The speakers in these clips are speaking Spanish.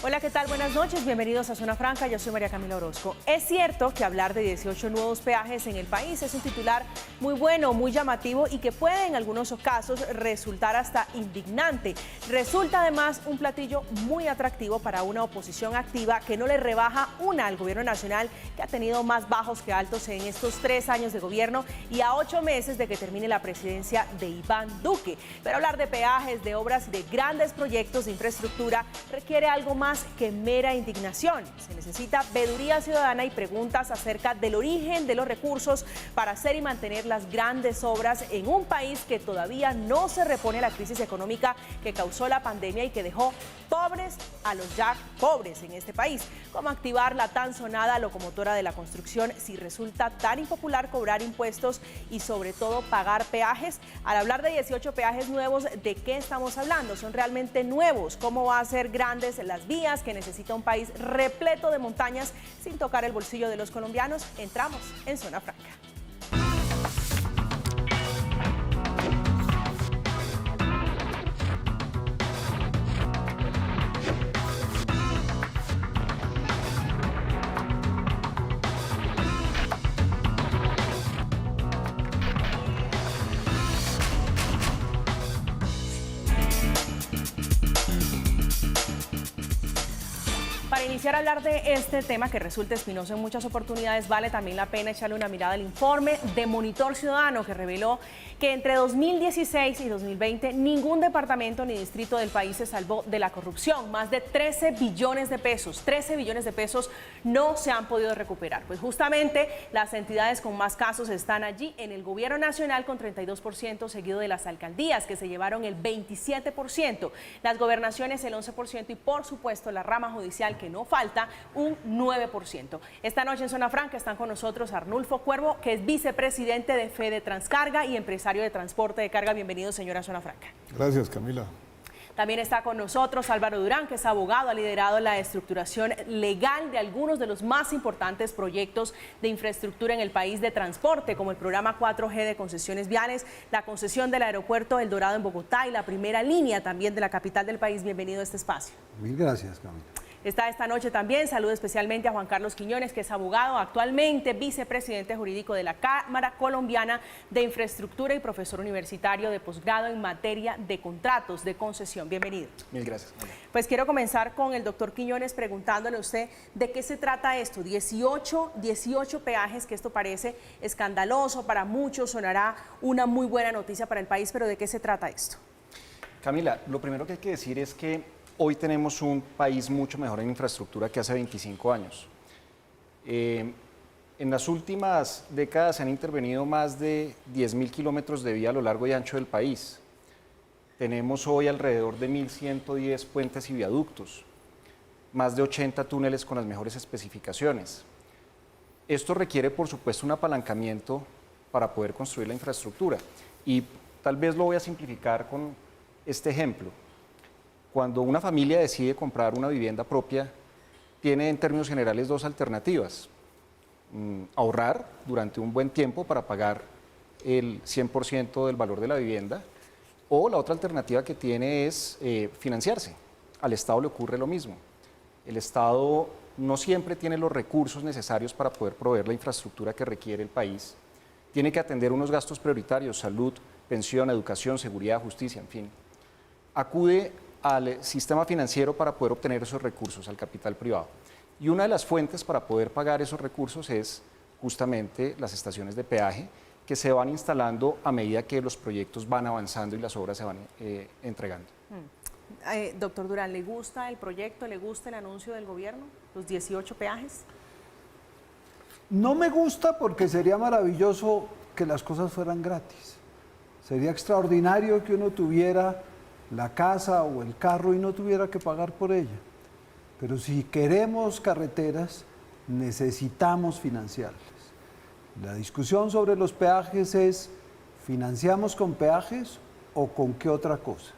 Hola, ¿qué tal? Buenas noches, bienvenidos a Zona Franca, yo soy María Camila Orozco. Es cierto que hablar de 18 nuevos peajes en el país es un titular muy bueno, muy llamativo y que puede en algunos casos resultar hasta indignante. Resulta además un platillo muy atractivo para una oposición activa que no le rebaja una al gobierno nacional, que ha tenido más bajos que altos en estos 3 años de gobierno y a 8 meses de que termine la presidencia de Iván Duque. Pero hablar de peajes, de obras y de grandes proyectos de infraestructura requiere algo más que mera indignación. Se necesita veeduría ciudadana y preguntas acerca del origen de los recursos para hacer y mantener las grandes obras en un país que todavía no se repone a la crisis económica que causó la pandemia y que dejó pobres a los ya pobres en este país. ¿Cómo activar la tan sonada locomotora de la construcción si resulta tan impopular cobrar impuestos y sobre todo pagar peajes? Al hablar de 18 peajes nuevos, ¿de qué estamos hablando? ¿Son realmente nuevos? ¿Cómo va a ser grandes las vías que necesita un país repleto de montañas sin tocar el bolsillo de los colombianos? Entramos en Zona Franca. Para iniciar a hablar de este tema que resulta espinoso en muchas oportunidades, vale también la pena echarle una mirada al informe de Monitor Ciudadano, que reveló que entre 2016 y 2020 ningún departamento ni distrito del país se salvó de la corrupción. Más de 13 billones de pesos no se han podido recuperar. Pues justamente las entidades con más casos están allí en el gobierno nacional con 32%, seguido de las alcaldías que se llevaron el 27%, las gobernaciones el 11% y por supuesto la rama judicial, que no falta, un 9%. Esta noche en Zona Franca están con nosotros Arnulfo Cuervo, que es vicepresidente de Fede Transcarga y empresario de transporte de carga. Bienvenido, señora Zona Franca. Gracias, Camila. También está con nosotros Álvaro Durán, que es abogado, ha liderado la estructuración legal de algunos de los más importantes proyectos de infraestructura en el país de transporte, como el programa 4G de concesiones viales, la concesión del aeropuerto El Dorado en Bogotá y la primera línea también de la capital del país. Bienvenido a este espacio. Mil gracias, Camila. Está esta noche también, saludo especialmente a Juan Carlos Quiñones, que es abogado, actualmente vicepresidente jurídico de la Cámara Colombiana de Infraestructura y profesor universitario de posgrado en materia de contratos de concesión. Bienvenido. Mil gracias. Pues quiero comenzar con el doctor Quiñones preguntándole a usted de qué se trata esto. 18 peajes, que esto parece escandaloso, para muchos sonará una muy buena noticia para el país, pero ¿de qué se trata esto? Camila, lo primero que hay que decir es que hoy tenemos un país mucho mejor en infraestructura que hace 25 años. En las últimas décadas se han intervenido más de 10.000 kilómetros de vía a lo largo y ancho del país. Tenemos hoy alrededor de 1.110 puentes y viaductos, más de 80 túneles con las mejores especificaciones. Esto requiere, por supuesto, un apalancamiento para poder construir la infraestructura. Y tal vez lo voy a simplificar con este ejemplo. Cuando una familia decide comprar una vivienda propia, tiene en términos generales dos alternativas. Ahorrar durante un buen tiempo para pagar el 100% del valor de la vivienda, o la otra alternativa que tiene es financiarse. Al Estado le ocurre lo mismo. El Estado no siempre tiene los recursos necesarios para poder proveer la infraestructura que requiere el país. Tiene que atender unos gastos prioritarios: salud, pensión, educación, seguridad, justicia, en fin. Acude al sistema financiero para poder obtener esos recursos, al capital privado. Y una de las fuentes para poder pagar esos recursos es justamente las estaciones de peaje, que se van instalando a medida que los proyectos van avanzando y las obras se van entregando. Doctor Durán, ¿le gusta el proyecto, le gusta el anuncio del gobierno, los 18 peajes? No me gusta porque sería maravilloso que las cosas fueran gratis. Sería extraordinario que uno tuviera la casa o el carro y no tuviera que pagar por ella. Pero si queremos carreteras, necesitamos financiarlas. La discusión sobre los peajes es: ¿financiamos con peajes o con qué otra cosa?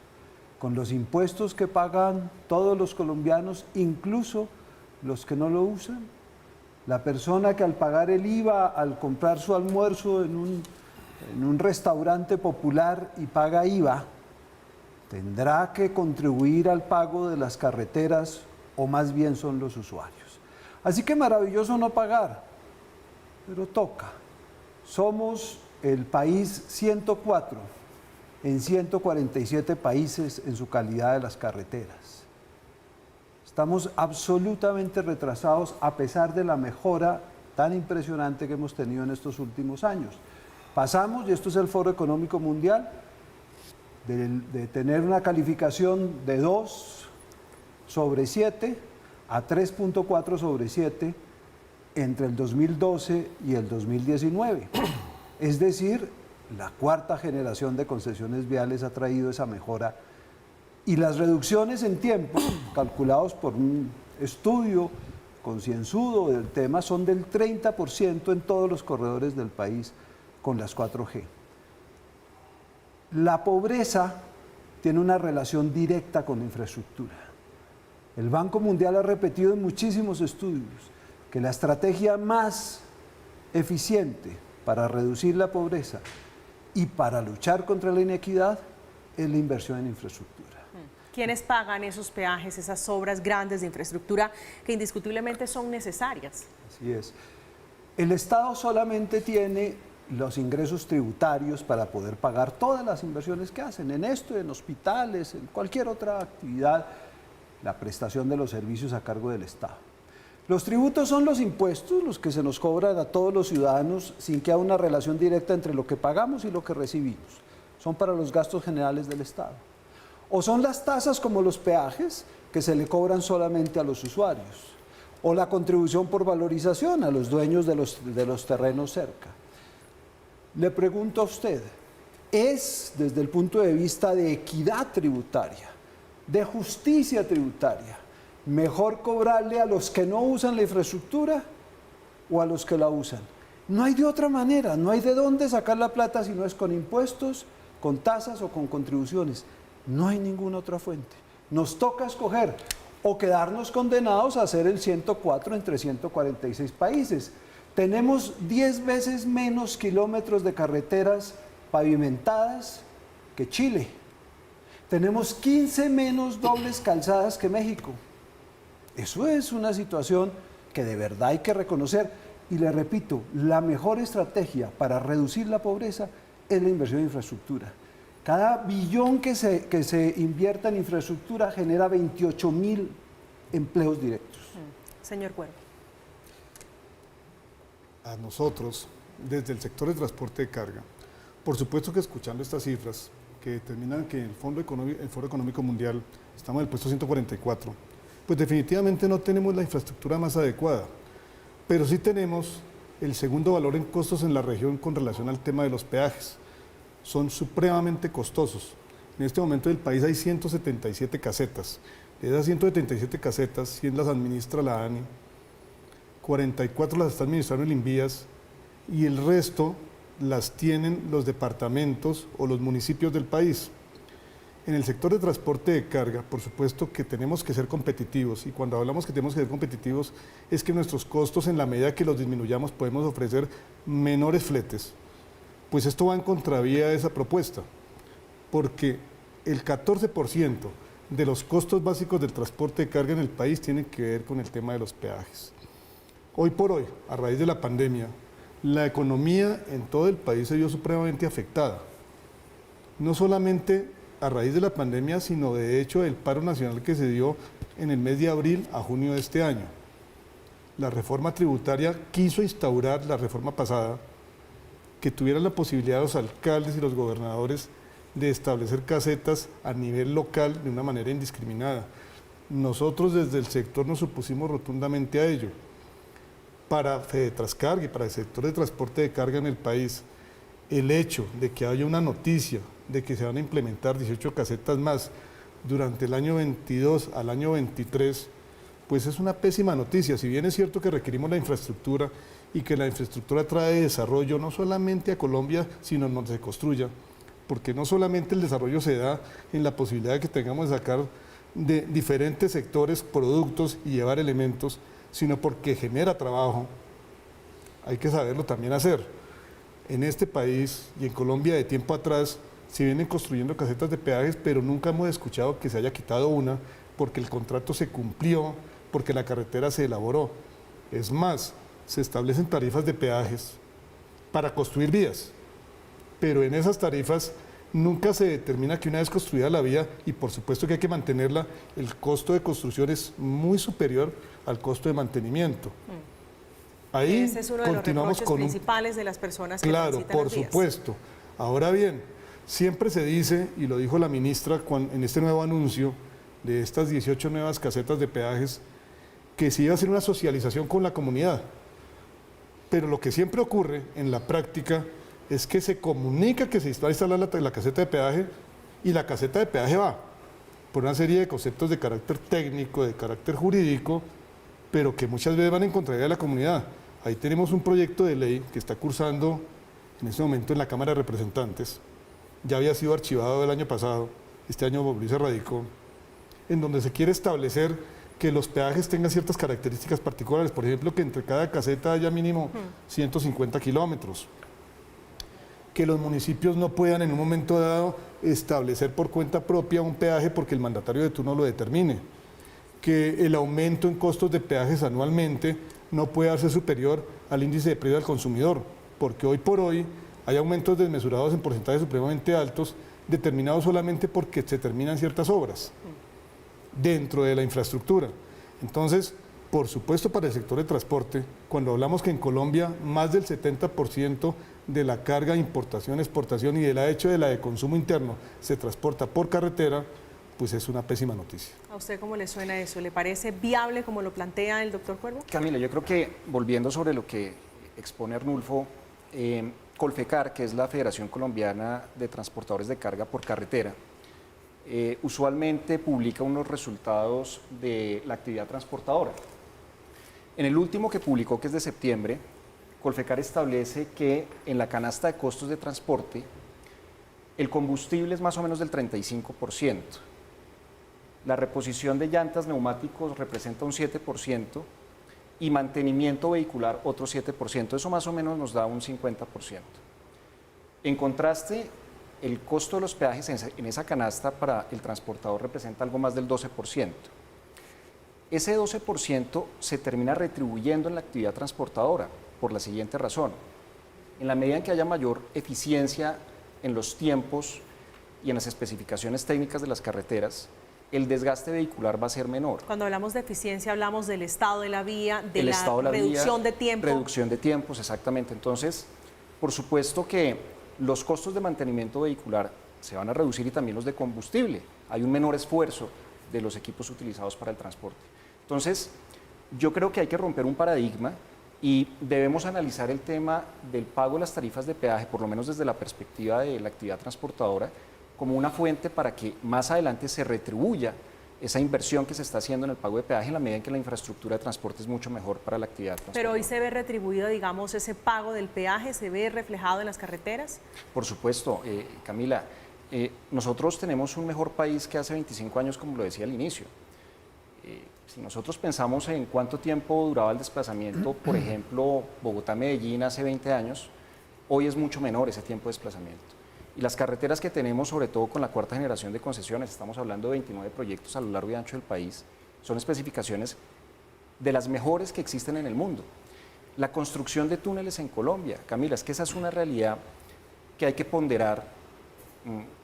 ¿Con los impuestos que pagan todos los colombianos, incluso los que no lo usan? La persona que al pagar el IVA, al comprar su almuerzo en un restaurante popular y paga IVA, tendrá que contribuir al pago de las carreteras o más bien son los usuarios. Así que maravilloso no pagar, pero toca. Somos el país 104 en 147 países en su calidad de las carreteras. Estamos absolutamente retrasados a pesar de la mejora tan impresionante que hemos tenido en estos últimos años. Pasamos, y esto es el Foro Económico Mundial, de tener una calificación de 2 sobre 7 a 3.4 sobre 7 entre el 2012 y el 2019. Es decir, la cuarta generación de concesiones viales ha traído esa mejora y las reducciones en tiempo, calculados por un estudio concienzudo del tema, son del 30% en todos los corredores del país con las 4G. La pobreza tiene una relación directa con la infraestructura. El Banco Mundial ha repetido en muchísimos estudios que la estrategia más eficiente para reducir la pobreza y para luchar contra la inequidad es la inversión en infraestructura. ¿Quiénes pagan esos peajes, esas obras grandes de infraestructura que indiscutiblemente son necesarias? Así es. El Estado solamente tiene los ingresos tributarios para poder pagar todas las inversiones que hacen, en esto, en hospitales, en cualquier otra actividad, la prestación de los servicios a cargo del Estado. Los tributos son los impuestos, los que se nos cobran a todos los ciudadanos sin que haya una relación directa entre lo que pagamos y lo que recibimos. Son para los gastos generales del Estado. O son las tasas como los peajes que se le cobran solamente a los usuarios. O la contribución por valorización a los dueños de los terrenos cerca. Le pregunto a usted, ¿es desde el punto de vista de equidad tributaria, de justicia tributaria, mejor cobrarle a los que no usan la infraestructura o a los que la usan? No hay de otra manera, no hay de dónde sacar la plata si no es con impuestos, con tasas o con contribuciones. No hay ninguna otra fuente. Nos toca escoger o quedarnos condenados a hacer el 104 entre 146 países. Tenemos 10 veces menos kilómetros de carreteras pavimentadas que Chile. Tenemos 15 menos dobles calzadas que México. Eso es una situación que de verdad hay que reconocer. Y le repito, la mejor estrategia para reducir la pobreza es la inversión en infraestructura. Cada billón que se invierta en infraestructura genera 28.000 empleos directos. Señor Cuervo. A nosotros, desde el sector de transporte de carga, por supuesto que escuchando estas cifras que determinan que el Foro Económico Mundial estamos en el puesto 144, pues definitivamente no tenemos la infraestructura más adecuada, pero sí tenemos el segundo valor en costos en la región con relación al tema de los peajes. Son supremamente costosos. En este momento en el país hay 177 casetas. De esas 177 casetas, 100 las administra la ANI, 44 las está administrando el INVIAS y el resto las tienen los departamentos o los municipios del país. En el sector de transporte de carga, por supuesto que tenemos que ser competitivos, y cuando hablamos que tenemos que ser competitivos es que nuestros costos, en la medida que los disminuyamos, podemos ofrecer menores fletes. Pues esto va en contravía de esa propuesta, porque el 14% de los costos básicos del transporte de carga en el país tienen que ver con el tema de los peajes. Hoy por hoy, a raíz de la pandemia, la economía en todo el país se vio supremamente afectada. No solamente a raíz de la pandemia, sino de hecho del paro nacional que se dio en el mes de abril a junio de este año. La reforma tributaria quiso instaurar, la reforma pasada, que tuvieran la posibilidad los alcaldes y los gobernadores de establecer casetas a nivel local de una manera indiscriminada. Nosotros desde el sector nos opusimos rotundamente a ello. Para Fedetrascarga y para el sector de transporte de carga en el país, el hecho de que haya una noticia de que se van a implementar 18 casetas más durante el año 22 al año 23, pues es una pésima noticia. Si bien es cierto que requerimos la infraestructura y que la infraestructura trae desarrollo no solamente a Colombia, sino donde se construya, porque no solamente el desarrollo se da en la posibilidad de que tengamos que sacar de diferentes sectores productos y llevar elementos, sino porque genera trabajo. Hay que saberlo también hacer. En este país y en Colombia de tiempo atrás se vienen construyendo casetas de peajes, pero nunca hemos escuchado que se haya quitado una porque el contrato se cumplió, porque la carretera se elaboró. Es más, se establecen tarifas de peajes para construir vías, pero en esas tarifas nunca se determina que una vez construida la vía, y por supuesto que hay que mantenerla, el costo de construcción es muy superior al costo de mantenimiento. Ahí ese es uno de los continuamos reproches con principales de las personas que Claro, transitan por las vías. supuesto. Ahora bien, siempre se dice, y lo dijo la ministra en este nuevo anuncio de estas 18 nuevas casetas de peajes, que se iba a hacer una socialización con la comunidad. Pero lo que siempre ocurre en la práctica es que se comunica que se va a instalar la caseta de peaje y la caseta de peaje va por una serie de conceptos de carácter técnico, de carácter jurídico, pero que muchas veces van en contraria de la comunidad. Ahí tenemos un proyecto de ley que está cursando en este momento en la Cámara de Representantes. Ya había sido archivado el año pasado, este año volvió y se radicó, en donde se quiere establecer que los peajes tengan ciertas características particulares, por ejemplo, que entre cada caseta haya mínimo 150 kilómetros, que los municipios no puedan en un momento dado establecer por cuenta propia un peaje porque el mandatario de turno lo determine, que el aumento en costos de peajes anualmente no puede ser superior al índice de precio al consumidor, porque hoy por hoy hay aumentos desmesurados en porcentajes supremamente altos, determinados solamente porque se terminan ciertas obras dentro de la infraestructura. Entonces, por supuesto, para el sector de transporte, cuando hablamos que en Colombia más del 70% de la carga de importación, exportación y de la hecho de la de consumo interno se transporta por carretera, pues es una pésima noticia. ¿A usted cómo le suena eso? ¿Le parece viable como lo plantea el doctor Cuervo? Camila, yo creo que volviendo sobre lo que expone Arnulfo, Colfecar, que es la Federación Colombiana de Transportadores de Carga por Carretera, usualmente publica unos resultados de la actividad transportadora. En el último que publicó, que es de septiembre, Colfecar establece que en la canasta de costos de transporte, el combustible es más o menos del 35%, la reposición de llantas, neumáticos representa un 7%, y mantenimiento vehicular otro 7%, eso más o menos nos da un 50%. En contraste, el costo de los peajes en esa canasta para el transportador representa algo más del 12%. Ese 12% se termina retribuyendo en la actividad transportadora por la siguiente razón. En la medida en que haya mayor eficiencia en los tiempos y en las especificaciones técnicas de las carreteras, el desgaste vehicular va a ser menor. Cuando hablamos de eficiencia, hablamos del estado de la vía, de El la estado de la reducción vía, de tiempo. Reducción de tiempos, exactamente. Entonces, por supuesto que los costos de mantenimiento vehicular se van a reducir y también los de combustible. Hay un menor esfuerzo de los equipos utilizados para el transporte. Entonces, yo creo que hay que romper un paradigma y debemos analizar el tema del pago de las tarifas de peaje, por lo menos desde la perspectiva de la actividad transportadora, como una fuente para que más adelante se retribuya esa inversión que se está haciendo en el pago de peaje en la medida en que la infraestructura de transporte es mucho mejor para la actividad transportadora. Pero hoy se ve retribuido, digamos, ese pago del peaje, ¿se ve reflejado en las carreteras? Por supuesto, Camila, nosotros tenemos un mejor país que hace 25 años, como lo decía al inicio. Si nosotros pensamos en cuánto tiempo duraba el desplazamiento, por ejemplo, Bogotá-Medellín hace 20 años, hoy es mucho menor ese tiempo de desplazamiento. Y las carreteras que tenemos, sobre todo con la cuarta generación de concesiones, estamos hablando de 29 proyectos a lo largo y ancho del país, son especificaciones de las mejores que existen en el mundo. La construcción de túneles en Colombia, Camila, es que esa es una realidad que hay que ponderar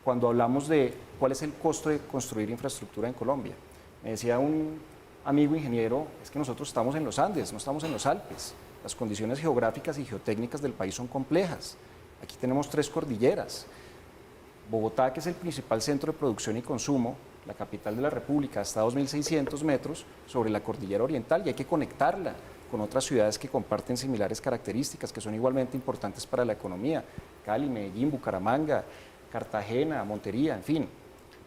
cuando hablamos de cuál es el costo de construir infraestructura en Colombia. Me decía un amigo ingeniero, es que nosotros estamos en los Andes, no estamos en los Alpes. Las condiciones geográficas y geotécnicas del país son complejas. Aquí tenemos 3 cordilleras. Bogotá, que es el principal centro de producción y consumo, la capital de la República, está a 2.600 metros sobre la cordillera oriental y hay que conectarla con otras ciudades que comparten similares características, que son igualmente importantes para la economía. Cali, Medellín, Bucaramanga, Cartagena, Montería, en fin.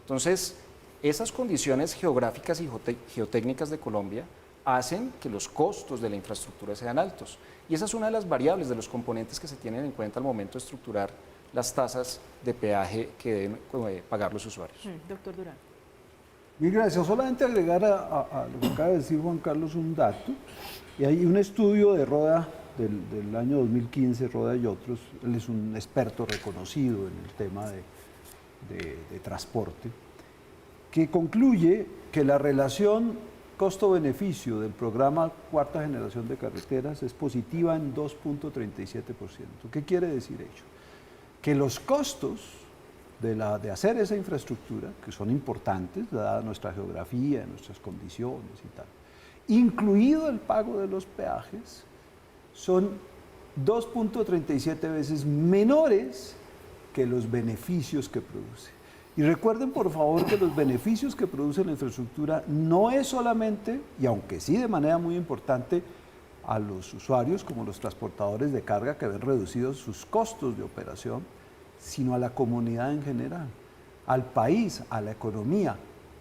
Entonces, esas condiciones geográficas y geotécnicas de Colombia hacen que los costos de la infraestructura sean altos. Y esa es una de las variables, de los componentes que se tienen en cuenta al momento de estructurar las tasas de peaje que deben pagar los usuarios. Doctor Durán. Mil gracias. Solamente agregar a lo que acaba de decir Juan Carlos un dato. Y hay un estudio de Roda del año 2015, Roda y otros. Él es un experto reconocido en el tema de transporte, que concluye que la relación costo-beneficio del programa Cuarta Generación de Carreteras es positiva en 2.37%. ¿Qué quiere decir ello? Que los costos de hacer esa infraestructura, que son importantes, dada nuestra geografía, nuestras condiciones y tal, incluido el pago de los peajes, son 2.37 veces menores que los beneficios que produce. Y recuerden, por favor, que los beneficios que produce la infraestructura no es solamente, y aunque sí de manera muy importante, a los usuarios como los transportadores de carga que ven reducidos sus costos de operación, sino a la comunidad en general, al país, a la economía,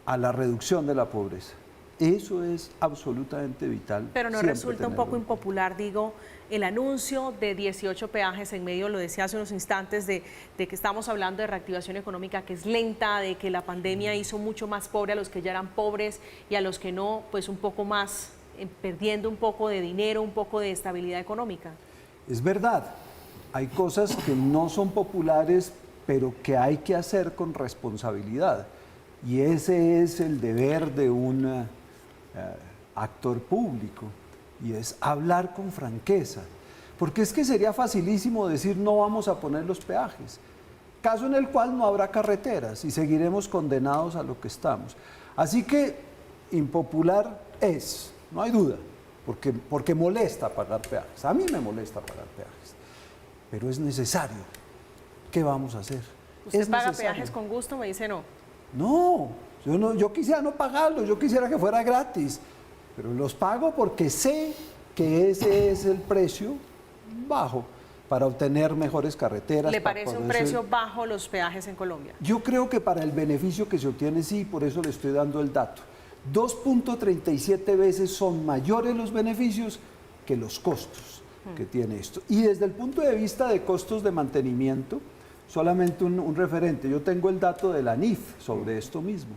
a la reducción de la pobreza. Eso es absolutamente vital. Pero no siempre resulta un tenerlo. poco impopular, digo, el anuncio de 18 peajes en medio, lo decía hace unos instantes, de que estamos hablando de reactivación económica que es lenta, de que la pandemia hizo mucho más pobre a los que ya eran pobres y a los que no, pues un poco más, perdiendo un poco de dinero, un poco de estabilidad económica. Es verdad, hay cosas que no son populares, pero que hay que hacer con responsabilidad. Y ese es el deber de un actor público, y es hablar con franqueza. Porque es que sería facilísimo decir no vamos a poner los peajes, caso en el cual no habrá carreteras y seguiremos condenados a lo que estamos. Así que impopular es, no hay duda, porque molesta pagar peajes. A mí me molesta pagar peajes, pero es necesario. ¿Qué vamos a hacer? ¿Usted paga peajes con gusto? Me dice no. No, yo quisiera no pagarlos, yo quisiera que fuera gratis, pero los pago porque sé que ese es el precio bajo para obtener mejores carreteras. ¿Le parece un precio bajo los peajes en Colombia? Yo creo que para el beneficio que se obtiene sí, por eso le estoy dando el dato. 2.37 veces son mayores los beneficios que los costos que tiene esto. Y desde el punto de vista de costos de mantenimiento, solamente un referente. Yo tengo el dato de la NIF sobre esto mismo,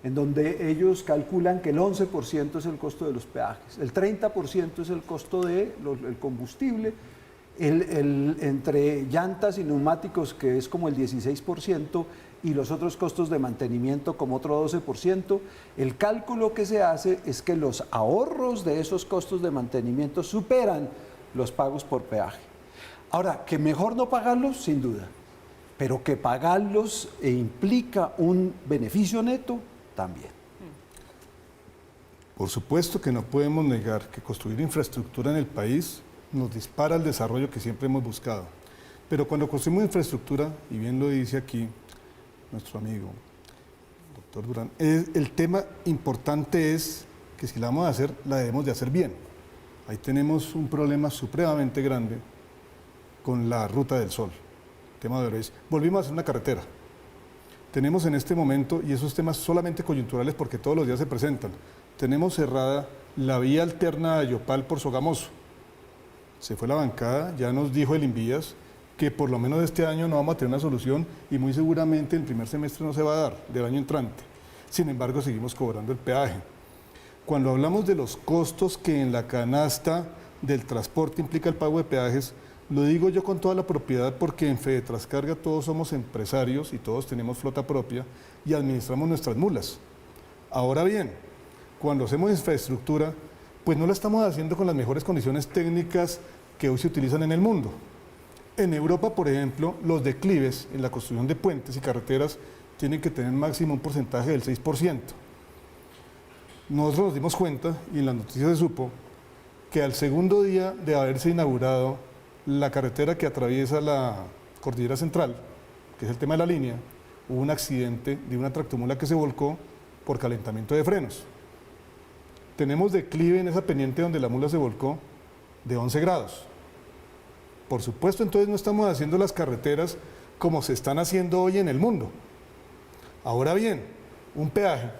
en donde ellos calculan que el 11% es el costo de los peajes, el 30% es el costo del combustible, entre llantas y neumáticos, que es como el 16%, y los otros costos de mantenimiento como otro 12%. El cálculo que se hace es que los ahorros de esos costos de mantenimiento superan los pagos por peaje. Ahora, que mejor no pagarlos, sin duda, pero que pagarlos implica un beneficio neto, también. Por supuesto que no podemos negar que construir infraestructura en el país nos dispara el desarrollo que siempre hemos buscado. Pero cuando construimos infraestructura, y bien lo dice aquí nuestro amigo, doctor Durán, el tema importante es que si la vamos a hacer, la debemos de hacer bien. Ahí tenemos un problema supremamente grande con la Ruta del Sol. Tema de Ores. Volvimos a hacer una carretera. Tenemos en este momento, y esos temas solamente coyunturales porque todos los días se presentan, tenemos cerrada la vía alterna a Yopal por Sogamoso. Se fue la bancada, ya nos dijo el Invías que por lo menos este año no vamos a tener una solución y muy seguramente en el primer semestre no se va a dar, del año entrante. Sin embargo, seguimos cobrando el peaje. Cuando hablamos de los costos que en la canasta del transporte implica el pago de peajes, lo digo yo con toda la propiedad porque en Fedetrascarga todos somos empresarios y todos tenemos flota propia y administramos nuestras mulas. Ahora bien, cuando hacemos infraestructura, pues no la estamos haciendo con las mejores condiciones técnicas que hoy se utilizan en el mundo. En Europa, por ejemplo, los declives en la construcción de puentes y carreteras tienen que tener máximo un porcentaje del 6%. Nosotros nos dimos cuenta, y en las noticias se supo, que al segundo día de haberse inaugurado la carretera que atraviesa la Cordillera Central, que es el tema de la línea, hubo un accidente de una tractomula que se volcó por calentamiento de frenos. Tenemos declive en esa pendiente donde la mula se volcó de 11 grados. Por supuesto, entonces no estamos haciendo las carreteras como se están haciendo hoy en el mundo. Ahora bien, un peaje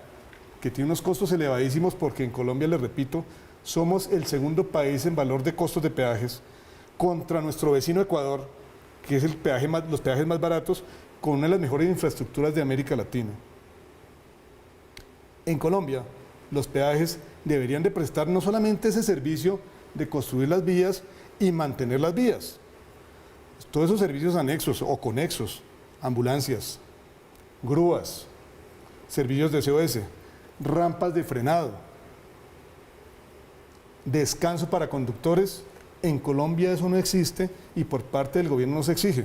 que tiene unos costos elevadísimos porque en Colombia, les repito, somos el segundo país en valor de costos de peajes contra nuestro vecino Ecuador, que es los peajes más baratos, con una de las mejores infraestructuras de América Latina. En Colombia, los peajes deberían de prestar no solamente ese servicio de construir las vías y mantener las vías, todos esos servicios anexos o conexos, ambulancias, grúas, servicios de COS, rampas de frenado, descanso para conductores. En Colombia eso no existe y por parte del gobierno no se exige.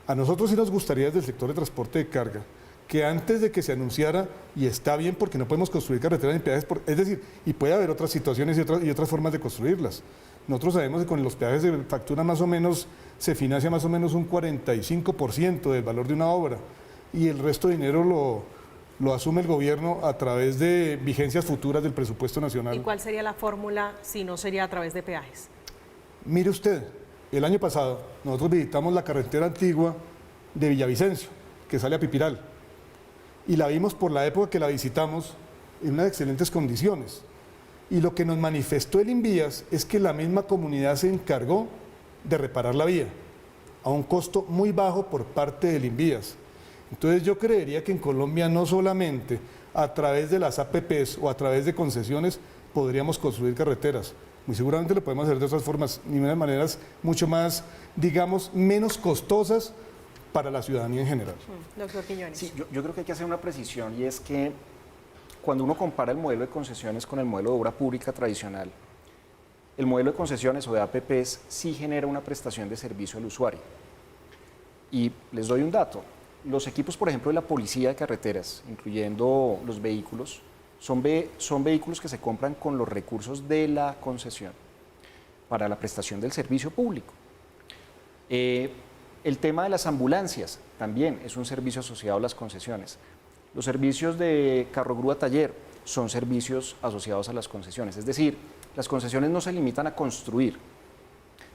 A nosotros sí nos gustaría desde el sector de transporte de carga que antes de que se anunciara, y está bien porque no podemos construir carreteras en peajes, es decir, y puede haber otras situaciones y otras formas de construirlas. Nosotros sabemos que con los peajes de factura más o menos se financia más o menos un 45% del valor de una obra y el resto de dinero lo asume el gobierno a través de vigencias futuras del presupuesto nacional. ¿Y cuál sería la fórmula si no sería a través de peajes? Mire usted, el año pasado nosotros visitamos la carretera antigua de Villavicencio, que sale a Pipiral, y la vimos por la época que la visitamos en unas excelentes condiciones. Y lo que nos manifestó el Invías es que la misma comunidad se encargó de reparar la vía a un costo muy bajo por parte del Invías. Entonces yo creería que en Colombia no solamente a través de las APPs o a través de concesiones podríamos construir carreteras. Muy seguramente lo podemos hacer de otras formas, ni de maneras mucho más, digamos, menos costosas para la ciudadanía en general. Doctor Quiñones. Sí, yo creo que hay que hacer una precisión y es que cuando uno compara el modelo de concesiones con el modelo de obra pública tradicional, el modelo de concesiones o de APPs sí genera una prestación de servicio al usuario. Y les doy un dato. Los equipos, por ejemplo, de la policía de carreteras, incluyendo los vehículos, son vehículos que se compran con los recursos de la concesión para la prestación del servicio público. El tema de las ambulancias también es un servicio asociado a las concesiones. Los servicios de carro grúa taller son servicios asociados a las concesiones. Es decir, las concesiones no se limitan a construir,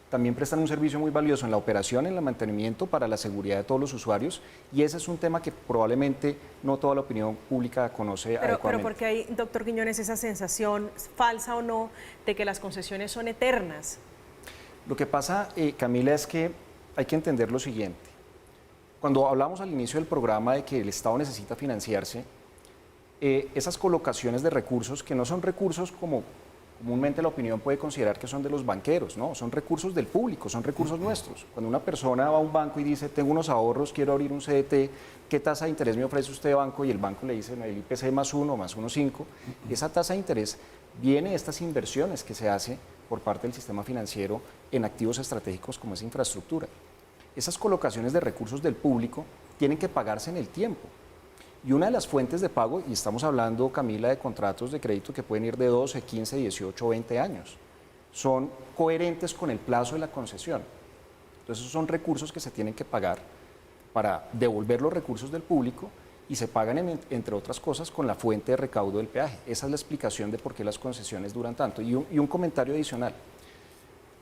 también prestan un servicio muy valioso en la operación, en el mantenimiento para la seguridad de todos los usuarios y ese es un tema que probablemente no toda la opinión pública conoce adecuadamente. Pero porque hay, doctor Quiñones, esa sensación, falsa o no, de que las concesiones son eternas. Lo que pasa, Camila, es que hay que entender lo siguiente. Cuando hablamos al inicio del programa de que el Estado necesita financiarse, esas colocaciones de recursos, que no son recursos como comúnmente la opinión puede considerar que son de los banqueros, ¿no? Son recursos del público, son recursos nuestros. Cuando una persona va a un banco y dice, tengo unos ahorros, quiero abrir un CDT, ¿qué tasa de interés me ofrece usted, banco? Y el banco le dice, el IPC más 1, más 1,5. Esa tasa de interés viene de estas inversiones que se hace por parte del sistema financiero en activos estratégicos como es infraestructura. Esas colocaciones de recursos del público tienen que pagarse en el tiempo. Y una de las fuentes de pago, y estamos hablando, Camila, de contratos de crédito que pueden ir de 12, 15, 18, 20 años, son coherentes con el plazo de la concesión. Entonces, esos son recursos que se tienen que pagar para devolver los recursos del público y se pagan, entre otras cosas, con la fuente de recaudo del peaje. Esa es la explicación de por qué las concesiones duran tanto. Y un comentario adicional.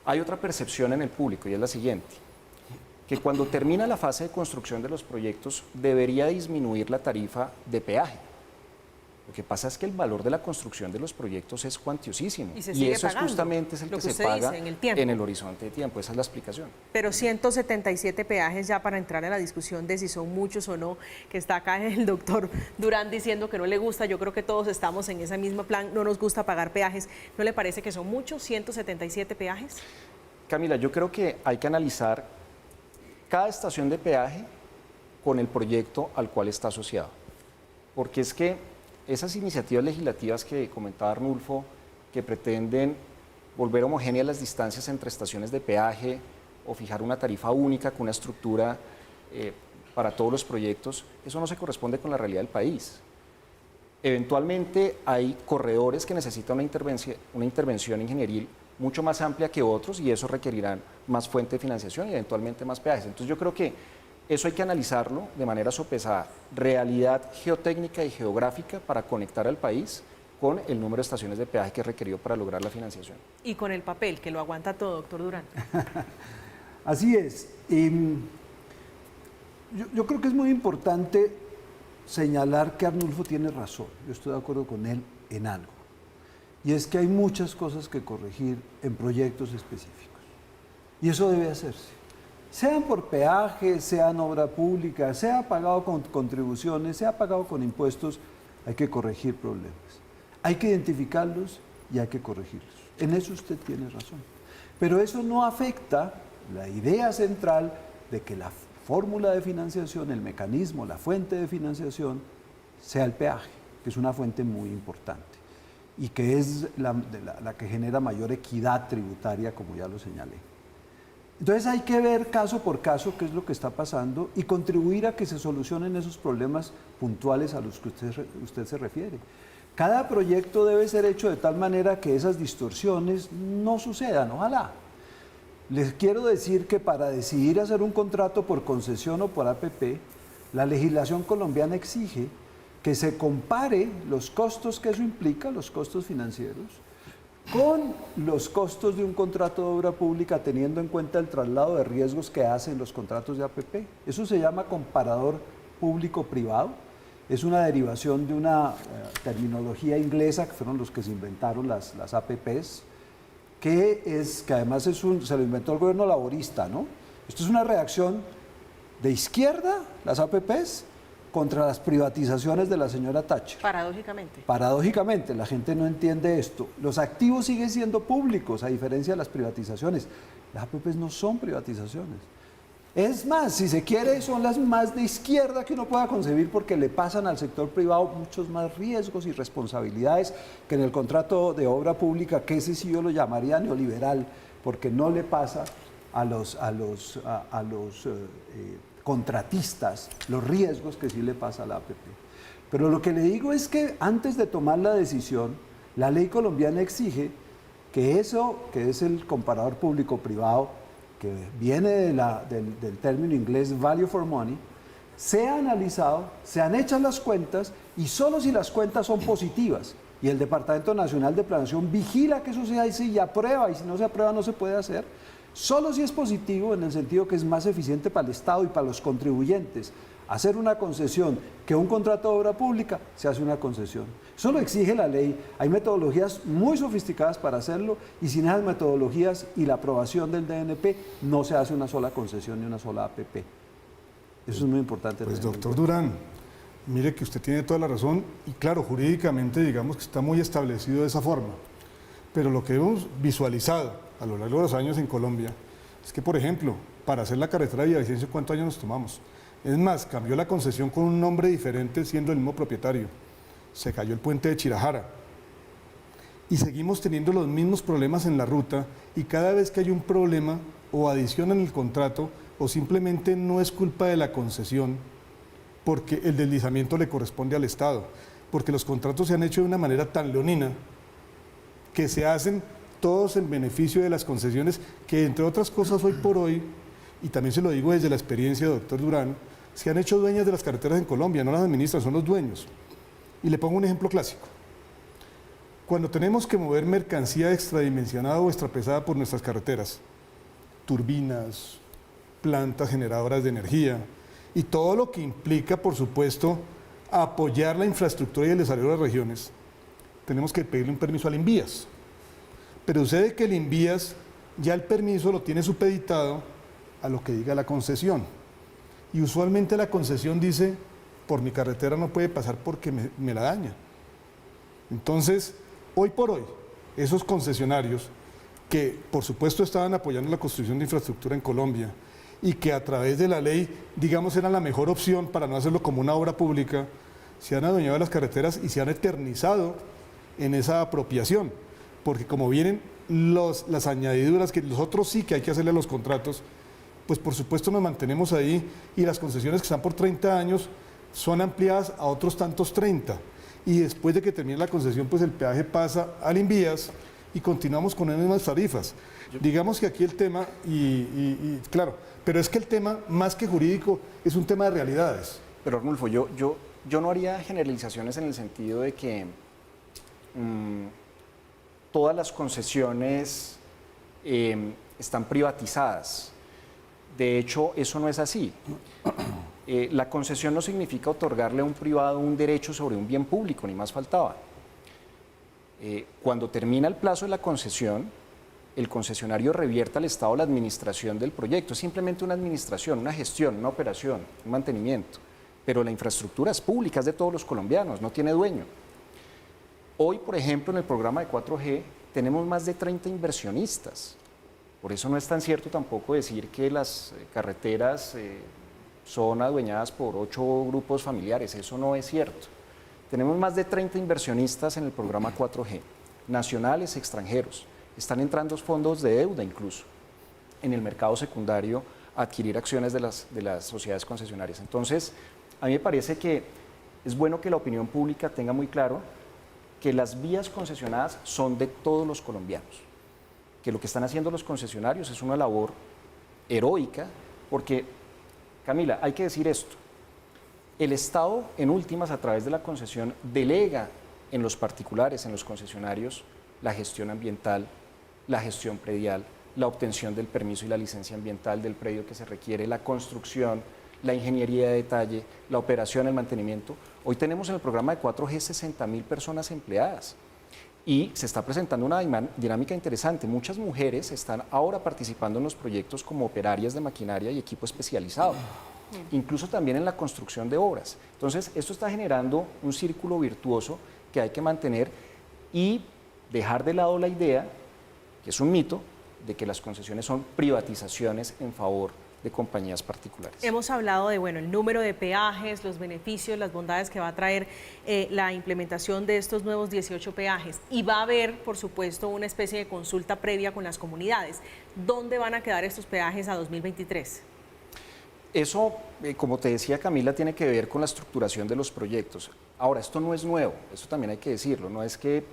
Hay otra percepción en el público y es la siguiente. Que cuando termina la fase de construcción de los proyectos debería disminuir la tarifa de peaje. Lo que pasa es que el valor de la construcción de los proyectos es cuantiosísimo y eso es justamente el que se paga en el horizonte de tiempo. Esa es la explicación. Pero 177 peajes ya para entrar en la discusión de si son muchos o no, que está acá el doctor Durán diciendo que no le gusta, yo creo que todos estamos en ese mismo plan, no nos gusta pagar peajes. ¿No le parece que son muchos, 177 peajes? Camila, yo creo que hay que analizar cada estación de peaje con el proyecto al cual está asociado. Porque es que esas iniciativas legislativas que comentaba Arnulfo, que pretenden volver homogéneas las distancias entre estaciones de peaje o fijar una tarifa única con una estructura para todos los proyectos, eso no se corresponde con la realidad del país. Eventualmente hay corredores que necesitan una intervención ingenieril mucho más amplia que otros y eso requerirán más fuente de financiación y eventualmente más peajes. Entonces yo creo que eso hay que analizarlo de manera sopesada, realidad geotécnica y geográfica para conectar al país con el número de estaciones de peaje que es requerido para lograr la financiación. Y con el papel, que lo aguanta todo, doctor Durán. Así es. Yo creo que es muy importante señalar que Arnulfo tiene razón. Yo estoy de acuerdo con él en algo. Y es que hay muchas cosas que corregir en proyectos específicos. Y eso debe hacerse. Sean por peaje, sean obra pública, sea pagado con contribuciones, sea pagado con impuestos, hay que corregir problemas. Hay que identificarlos y hay que corregirlos. En eso usted tiene razón. Pero eso no afecta la idea central de que la fórmula de financiación, el mecanismo, la fuente de financiación, sea el peaje, que es una fuente muy importante y que es la que genera mayor equidad tributaria, como ya lo señalé. Entonces hay que ver caso por caso qué es lo que está pasando y contribuir a que se solucionen esos problemas puntuales a los que usted se refiere. Cada proyecto debe ser hecho de tal manera que esas distorsiones no sucedan, ojalá. Les quiero decir que para decidir hacer un contrato por concesión o por APP, la legislación colombiana exige que se compare los costos que eso implica, los costos financieros, con los costos de un contrato de obra pública, teniendo en cuenta el traslado de riesgos que hacen los contratos de APP. Eso se llama comparador público-privado. Es una derivación de una terminología inglesa, que fueron los que se inventaron las APPs, que además se lo inventó el gobierno laborista, ¿no? Esto es una reacción de izquierda, las APPs, contra las privatizaciones de la señora Thatcher. Paradójicamente. Paradójicamente, la gente no entiende esto. Los activos siguen siendo públicos, a diferencia de las privatizaciones. Las APPs no son privatizaciones. Es más, si se quiere, son las más de izquierda que uno pueda concebir porque le pasan al sector privado muchos más riesgos y responsabilidades que en el contrato de obra pública, que ese sí yo lo llamaría neoliberal, porque no le pasa a los contratistas los riesgos que sí le pasa a la APP. Pero lo que le digo es que antes de tomar la decisión, la ley colombiana exige que eso, que es el comparador público-privado, que viene del término inglés value for money, sea analizado, sean hechas las cuentas y solo si las cuentas son positivas y el Departamento Nacional de Planeación vigila que eso sea así y aprueba, y si no se aprueba no se puede hacer, solo si es positivo en el sentido que es más eficiente para el Estado y para los contribuyentes hacer una concesión que un contrato de obra pública, se hace una concesión. Eso lo exige la ley. Hay metodologías muy sofisticadas para hacerlo y sin esas metodologías y la aprobación del DNP no se hace una sola concesión ni una sola APP. Eso es muy importante. Pues doctor Durán, mire que usted tiene toda la razón y claro, jurídicamente digamos que está muy establecido de esa forma, pero lo que hemos visualizado a lo largo de los años en Colombia es que, por ejemplo, para hacer la carretera de Villavicencio, ¿cuántos años nos tomamos? Es más, cambió la concesión con un nombre diferente siendo el mismo propietario. Se cayó el puente de Chirajara. Y seguimos teniendo los mismos problemas en la ruta y cada vez que hay un problema o adición en el contrato o simplemente no es culpa de la concesión porque el deslizamiento le corresponde al Estado, porque los contratos se han hecho de una manera tan leonina que se hacen todos en beneficio de las concesiones que, entre otras cosas, hoy por hoy, y también se lo digo desde la experiencia del doctor Durán, se han hecho dueñas de las carreteras en Colombia, no las administran, son los dueños. Y le pongo un ejemplo clásico. Cuando tenemos que mover mercancía extradimensionada o extrapesada por nuestras carreteras, turbinas, plantas generadoras de energía y todo lo que implica, por supuesto, apoyar la infraestructura y el desarrollo de las regiones, tenemos que pedirle un permiso al INVÍAS. Pero sucede que el INVÍAS ya el permiso lo tiene supeditado a lo que diga la concesión. Y usualmente la concesión dice, por mi carretera no puede pasar porque me la daña. Entonces, hoy por hoy, esos concesionarios que por supuesto estaban apoyando la construcción de infraestructura en Colombia y que a través de la ley, digamos, eran la mejor opción para no hacerlo como una obra pública, se han adueñado de las carreteras y se han eternizado en esa apropiación. Porque como vienen las añadiduras que los otros sí que hay que hacerle a los contratos, pues por supuesto nos mantenemos ahí y las concesiones que están por 30 años son ampliadas a otros tantos 30. Y después de que termine la concesión, pues el peaje pasa al INVÍAS y continuamos con las mismas tarifas. Digamos que aquí el tema, claro, pero es que el tema, más que jurídico, es un tema de realidades. Pero Arnulfo, yo no haría generalizaciones en el sentido de que todas las concesiones están privatizadas. De hecho, eso no es así. La concesión no significa otorgarle a un privado un derecho sobre un bien público, ni más faltaba. Cuando termina el plazo de la concesión, el concesionario revierte al Estado la administración del proyecto. Es simplemente una administración, una gestión, una operación, un mantenimiento. Pero la infraestructura es pública, es de todos los colombianos, no tiene dueño. Hoy, por ejemplo, en el programa de 4G tenemos más de 30 inversionistas. Por eso no es tan cierto tampoco decir que las carreteras son adueñadas por 8 grupos familiares. Eso no es cierto. Tenemos más de 30 inversionistas en el programa 4G, nacionales, extranjeros. Están entrando fondos de deuda incluso en el mercado secundario a adquirir acciones de las sociedades concesionarias. Entonces, a mí me parece que es bueno que la opinión pública tenga muy claro que las vías concesionadas son de todos los colombianos, que lo que están haciendo los concesionarios es una labor heroica, porque, Camila, hay que decir esto, el Estado, en últimas, a través de la concesión, delega en los particulares, en los concesionarios, la gestión ambiental, la gestión predial, la obtención del permiso y la licencia ambiental del predio que se requiere, la construcción, la ingeniería de detalle, la operación, el mantenimiento. Hoy tenemos en el programa de 4G 60.000 personas empleadas y se está presentando una dinámica interesante. Muchas mujeres están ahora participando en los proyectos como operarias de maquinaria y equipo especializado, incluso también en la construcción de obras. Entonces, esto está generando un círculo virtuoso que hay que mantener y dejar de lado la idea, que es un mito, de que las concesiones son privatizaciones en favor de compañías particulares. Hemos hablado de el número de peajes, los beneficios, las bondades que va a traer la implementación de estos nuevos 18 peajes y va a haber, por supuesto, una especie de consulta previa con las comunidades. ¿Dónde van a quedar estos peajes a 2023? Eso, como te decía Camila, tiene que ver con la estructuración de los proyectos. Ahora, esto no es nuevo, esto también hay que decirlo, no es que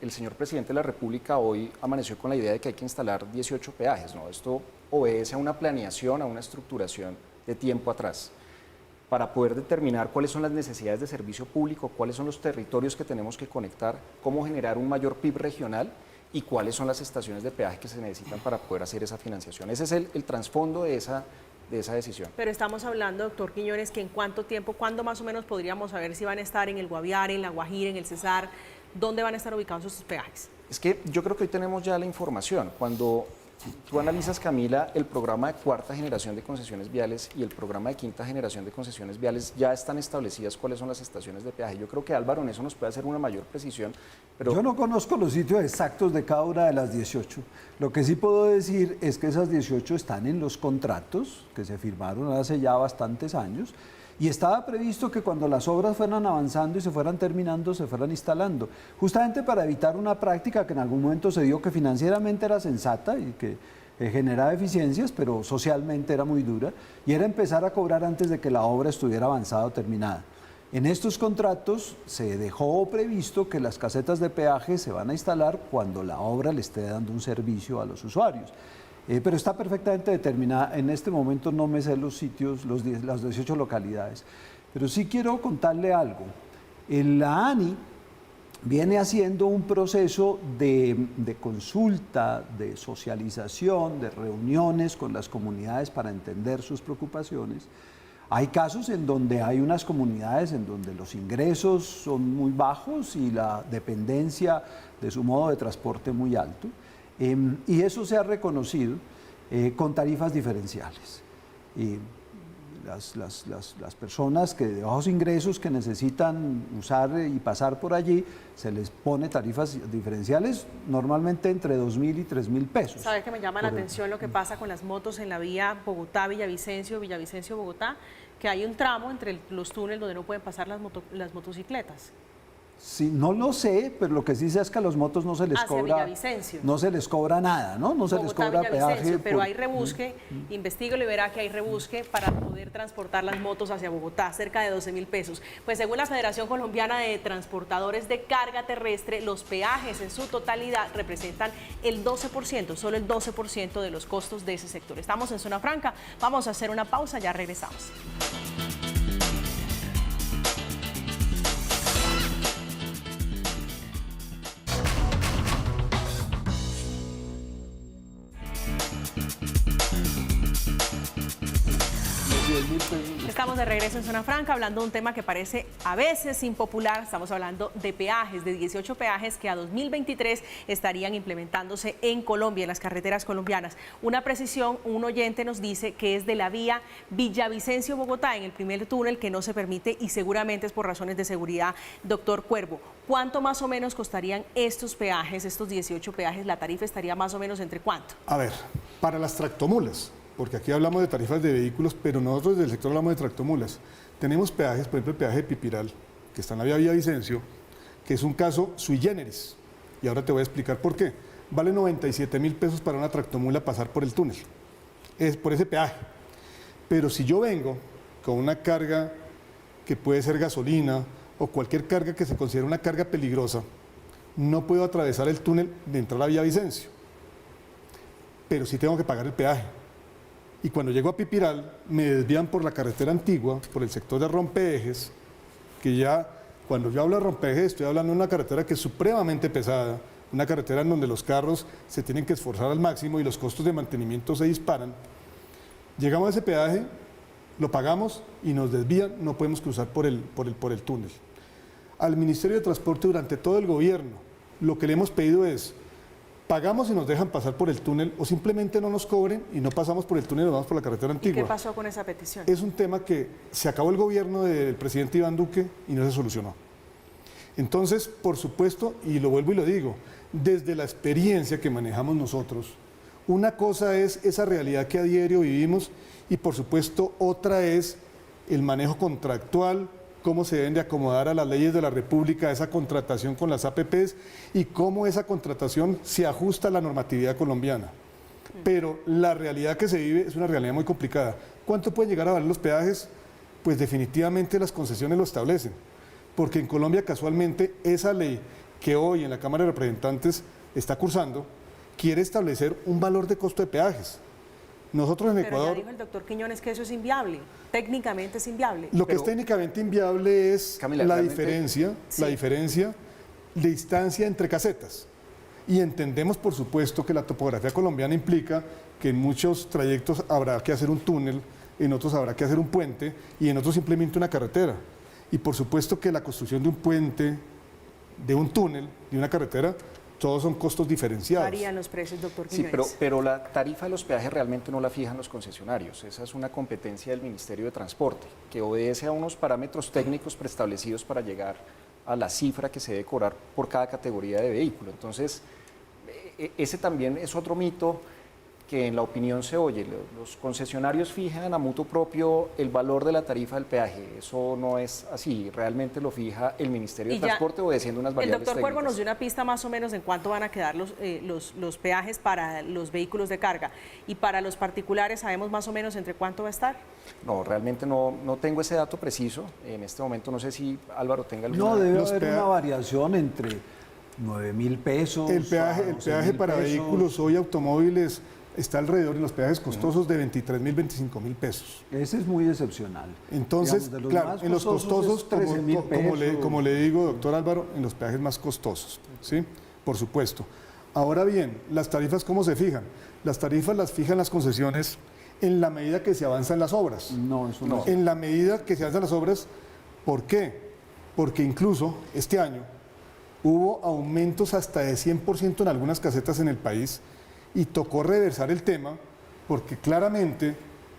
el señor presidente de la República hoy amaneció con la idea de que hay que instalar 18 peajes, no, esto obedece a una planeación, a una estructuración de tiempo atrás, para poder determinar cuáles son las necesidades de servicio público, cuáles son los territorios que tenemos que conectar, cómo generar un mayor PIB regional y cuáles son las estaciones de peaje que se necesitan para poder hacer esa financiación. Ese es el trasfondo de esa decisión. Pero estamos hablando, doctor Quiñones, que en cuánto tiempo, cuándo más o menos podríamos saber si van a estar en el Guaviare, en la Guajira, en el Cesar, dónde van a estar ubicados estos peajes. Es que yo creo que hoy tenemos ya la información. Cuando tú analizas, Camila, el programa de cuarta generación de concesiones viales y el programa de quinta generación de concesiones viales, ya están establecidas cuáles son las estaciones de peaje. Yo creo que Álvaro en eso nos puede hacer una mayor precisión. Pero yo no conozco los sitios exactos de cada una de las 18. Lo que sí puedo decir es que esas 18 están en los contratos que se firmaron hace ya bastantes años y estaba previsto que cuando las obras fueran avanzando y se fueran terminando, se fueran instalando, justamente para evitar una práctica que en algún momento se dio que financieramente era sensata y que generaba eficiencias, pero socialmente era muy dura, y era empezar a cobrar antes de que la obra estuviera avanzada o terminada. En estos contratos se dejó previsto que las casetas de peaje se van a instalar cuando la obra le esté dando un servicio a los usuarios. Pero está perfectamente determinada. En este momento no me sé los sitios, las 18 localidades. Pero sí quiero contarle algo. La ANI viene haciendo un proceso de consulta, de socialización, de reuniones con las comunidades para entender sus preocupaciones. Hay casos en donde hay unas comunidades en donde los ingresos son muy bajos y la dependencia de su modo de transporte muy alto. Y eso se ha reconocido con tarifas diferenciales. Las personas que de bajos ingresos que necesitan usar y pasar por allí, se les pone tarifas diferenciales normalmente entre 2.000 y 3.000 pesos. ¿Sabe que me llama la atención lo que pasa con las motos en la vía Bogotá-Villavicencio, Villavicencio-Bogotá? Que hay un tramo entre los túneles donde no pueden pasar las motocicletas. Sí, no lo sé, pero lo que sí sé es que a los motos no se les cobra nada, ¿no? No se les cobra peaje. Pero hay rebusque, investíguelo y verá que hay rebusque para poder transportar las motos hacia Bogotá, cerca de 12.000 pesos. Pues según la Federación Colombiana de Transportadores de Carga Terrestre, los peajes en su totalidad representan el 12%, solo el 12% de los costos de ese sector. Estamos en Zona Franca, vamos a hacer una pausa, ya regresamos. Estamos de regreso en Zona Franca hablando de un tema que parece a veces impopular. Estamos hablando de peajes, de 18 peajes que a 2023 estarían implementándose en Colombia, en las carreteras colombianas. Una precisión, un oyente nos dice que es de la vía Villavicencio-Bogotá, en el primer túnel que no se permite y seguramente es por razones de seguridad. Doctor Cuervo, ¿cuánto más o menos costarían estos peajes, estos 18 peajes? ¿La tarifa estaría más o menos entre cuánto? A ver, para las tractomulas, porque aquí hablamos de tarifas de vehículos, pero nosotros del sector hablamos de tractomulas. Tenemos peajes, por ejemplo, el peaje de Pipiral, que está en la vía Villavicencio, que es un caso sui generis. Y ahora te voy a explicar por qué. Vale 97.000 pesos para una tractomula pasar por el túnel. Es por ese peaje. Pero si yo vengo con una carga que puede ser gasolina o cualquier carga que se considere una carga peligrosa, no puedo atravesar el túnel de entrar a Villavicencio. Pero sí tengo que pagar el peaje. Y cuando llego a Pipiral, me desvían por la carretera antigua, por el sector de Rompeejes, que ya, cuando yo hablo de Rompeejes, estoy hablando de una carretera que es supremamente pesada, una carretera en donde los carros se tienen que esforzar al máximo y los costos de mantenimiento se disparan. Llegamos a ese peaje, lo pagamos y nos desvían, no podemos cruzar por el túnel. Al Ministerio de Transporte durante todo el gobierno, lo que le hemos pedido es, pagamos y nos dejan pasar por el túnel o simplemente no nos cobren y no pasamos por el túnel y nos vamos por la carretera antigua. ¿Y qué pasó con esa petición? Es un tema que se acabó el gobierno del presidente Iván Duque y no se solucionó. Entonces, por supuesto, y lo vuelvo y lo digo, desde la experiencia que manejamos nosotros, una cosa es esa realidad que a diario vivimos y por supuesto otra es el manejo contractual, cómo se deben de acomodar a las leyes de la República esa contratación con las APPs y cómo esa contratación se ajusta a la normatividad colombiana. Pero la realidad que se vive es una realidad muy complicada. ¿Cuánto pueden llegar a valer los peajes? Pues definitivamente las concesiones lo establecen, porque en Colombia casualmente esa ley que hoy en la Cámara de Representantes está cursando quiere establecer un valor de costo de peajes. Nosotros en Pero Ecuador... ya dijo el doctor Quiñones que eso es inviable, técnicamente es inviable. Lo que Pero, es técnicamente inviable es Camila, la realmente- diferencia, Sí. la diferencia de distancia entre casetas. Y entendemos, por supuesto, que la topografía colombiana implica que en muchos trayectos habrá que hacer un túnel, en otros habrá que hacer un puente y en otros simplemente una carretera. Y por supuesto que la construcción de un puente, de un túnel, de una carretera, todos son costos diferenciados. Varían los precios, doctor Sí, Quiñones. pero la tarifa de los peajes realmente no la fijan los concesionarios. Esa es una competencia del Ministerio de Transporte, que obedece a unos parámetros técnicos preestablecidos para llegar a la cifra que se debe cobrar por cada categoría de vehículo. Entonces, ese también es otro mito que en la opinión se oye. Los concesionarios fijan a mutuo propio el valor de la tarifa del peaje. Eso no es así. Realmente lo fija el Ministerio de Y ya, Transporte obedeciendo unas el variables doctor Cuervo nos técnicas. dio una pista más o menos en cuánto van a quedar los peajes para los vehículos de carga. Y para los particulares, ¿sabemos más o menos entre cuánto va a estar? No, realmente no tengo ese dato preciso. En este momento no sé si Álvaro tenga alguna... No, debe Los haber una variación entre 9.000 pesos. El a peaje 12.000 para pesos. vehículos hoy automóviles está alrededor de los peajes costosos de 23.000, 25.000 pesos. Ese es muy excepcional. Entonces, Digamos, de los claro, más en los costosos, es 13.000 pesos. como le digo, doctor Álvaro, en los peajes más costosos, ¿sí? Por supuesto. Ahora bien, las tarifas, ¿cómo se fijan? Las tarifas las fijan las concesiones en la medida que se avanzan las obras. No, eso no. En la medida que se avanzan las obras, ¿por qué? Porque incluso este año hubo aumentos hasta de 100% en algunas casetas en el país y tocó reversar el tema porque claramente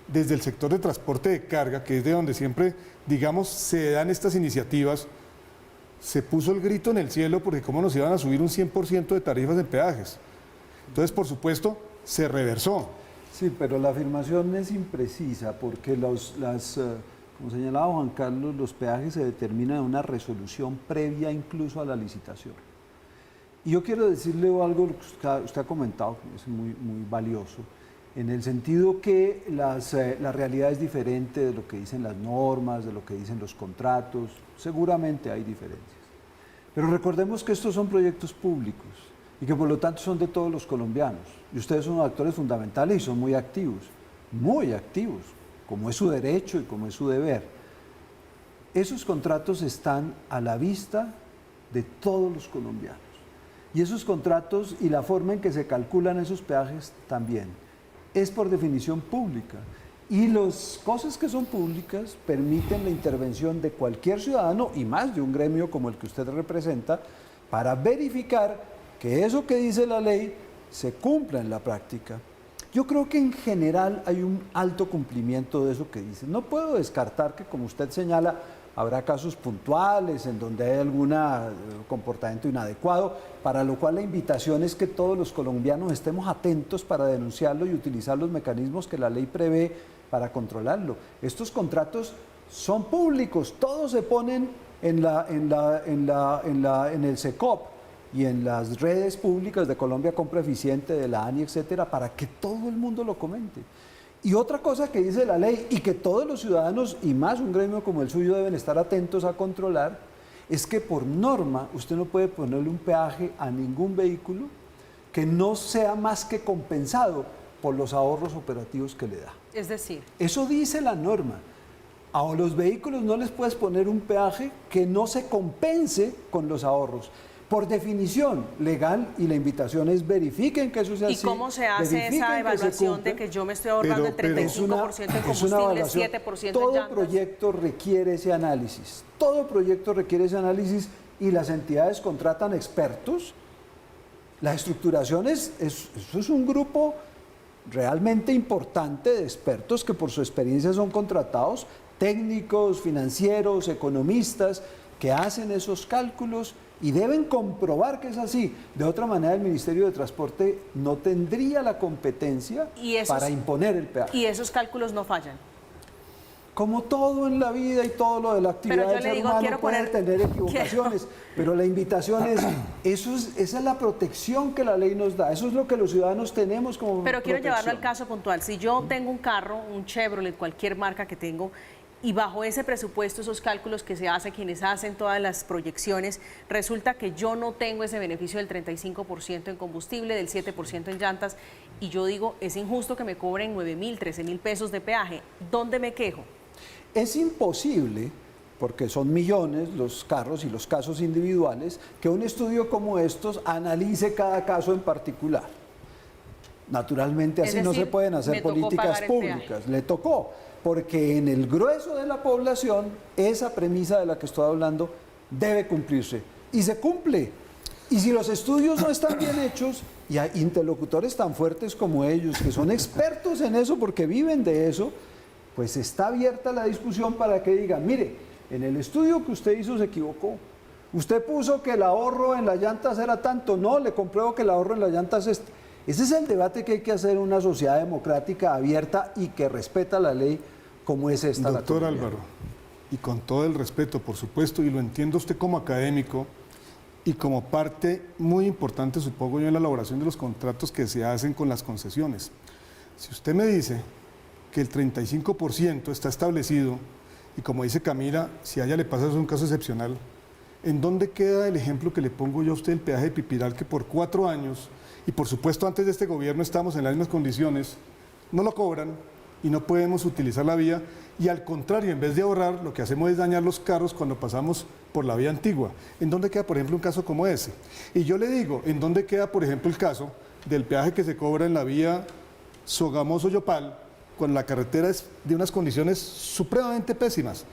desde el sector de transporte de carga, que es de donde siempre, digamos, se dan estas iniciativas, se puso el grito en el cielo porque cómo nos iban a subir un 100% de tarifas en peajes. Entonces, por supuesto, se reversó. Sí, pero la afirmación es imprecisa porque como señalaba Juan Carlos, los peajes se determinan en una resolución previa incluso a la licitación. Y yo quiero decirle algo que usted ha comentado, que es muy, muy valioso, en el sentido que la realidad es diferente de lo que dicen las normas, de lo que dicen los contratos, seguramente hay diferencias. Pero recordemos que estos son proyectos públicos y que por lo tanto son de todos los colombianos. Y ustedes son actores fundamentales y son muy activos, como es su derecho y como es su deber. Esos contratos están a la vista de todos los colombianos. Y esos contratos y la forma en que se calculan esos peajes también es por definición pública. Y las cosas que son públicas permiten la intervención de cualquier ciudadano y más de un gremio como el que usted representa para verificar que eso que dice la ley se cumpla en la práctica. Yo creo que en general hay un alto cumplimiento de eso que dice. No puedo descartar que, como usted señala, habrá casos puntuales en donde hay algún comportamiento inadecuado, para lo cual la invitación es que todos los colombianos estemos atentos para denunciarlo y utilizar los mecanismos que la ley prevé para controlarlo. Estos contratos son públicos, todos se ponen en el SECOP y en las redes públicas de Colombia Compra Eficiente, de la ANI, etcétera, para que todo el mundo lo comente. Y otra cosa que dice la ley y que todos los ciudadanos, y más un gremio como el suyo, deben estar atentos a controlar, es que por norma usted no puede ponerle un peaje a ningún vehículo que no sea más que compensado por los ahorros operativos que le da. Es decir, eso dice la norma. A los vehículos no les puedes poner un peaje que no se compense con los ahorros. Por definición legal, y la invitación es verifiquen que eso sea así. ¿y cómo se hace esa evaluación de que yo me estoy ahorrando el 35% en combustible, el 7% en todo llantas? proyecto requiere ese análisis. Todo proyecto requiere ese análisis y las entidades contratan expertos. Las estructuraciones, eso es un grupo realmente importante de expertos que por su experiencia son contratados, técnicos, financieros, economistas, que hacen esos cálculos y deben comprobar que es así. De otra manera, el Ministerio de Transporte no tendría la competencia para imponer el peaje. ¿Y esos cálculos no fallan? Como todo en la vida y todo lo de la actividad del ser humano puede tener equivocaciones, pero la invitación es, esa es la protección que la ley nos da, eso es lo que los ciudadanos tenemos como Pero quiero protección. llevarlo al caso puntual. Si yo tengo un carro, un Chevrolet, cualquier marca que tengo, y bajo ese presupuesto, esos cálculos que se hacen, quienes hacen todas las proyecciones, resulta que yo no tengo ese beneficio del 35% en combustible, del 7% en llantas, y yo digo, es injusto que me cobren 9.000, 13.000 pesos de peaje. ¿Dónde me quejo? Es imposible, porque son millones los carros y los casos individuales, que un estudio como estos analice cada caso en particular. Naturalmente así no se pueden hacer políticas públicas. Le tocó, porque en el grueso de la población esa premisa de la que estoy hablando debe cumplirse. Y se cumple. Y si los estudios no están bien hechos, y hay interlocutores tan fuertes como ellos, que son expertos en eso porque viven de eso, pues está abierta la discusión para que digan, mire, en el estudio que usted hizo se equivocó. Usted puso que el ahorro en las llantas era tanto, no, le compruebo que el ahorro en las llantas es... Ese es el debate que hay que hacer en una sociedad democrática abierta y que respeta la ley como es esta. Doctor Álvaro, y con todo el respeto, por supuesto, y lo entiendo usted como académico y como parte muy importante, supongo yo, en la elaboración de los contratos que se hacen con las concesiones. Si usted me dice que el 35% está establecido, y como dice Camila, si a ella le pasa eso es un caso excepcional, ¿en dónde queda el ejemplo que le pongo yo a usted del peaje de Pipiral, que por 4 años, y por supuesto antes de este gobierno estamos en las mismas condiciones, no lo cobran y no podemos utilizar la vía, y al contrario, en vez de ahorrar, lo que hacemos es dañar los carros cuando pasamos por la vía antigua? ¿En dónde queda, por ejemplo, un caso como ese? Y yo le digo, ¿en dónde queda, por ejemplo, el caso del peaje que se cobra en la vía Sogamoso-Yopal, cuando la carretera es de unas condiciones supremamente pésimas?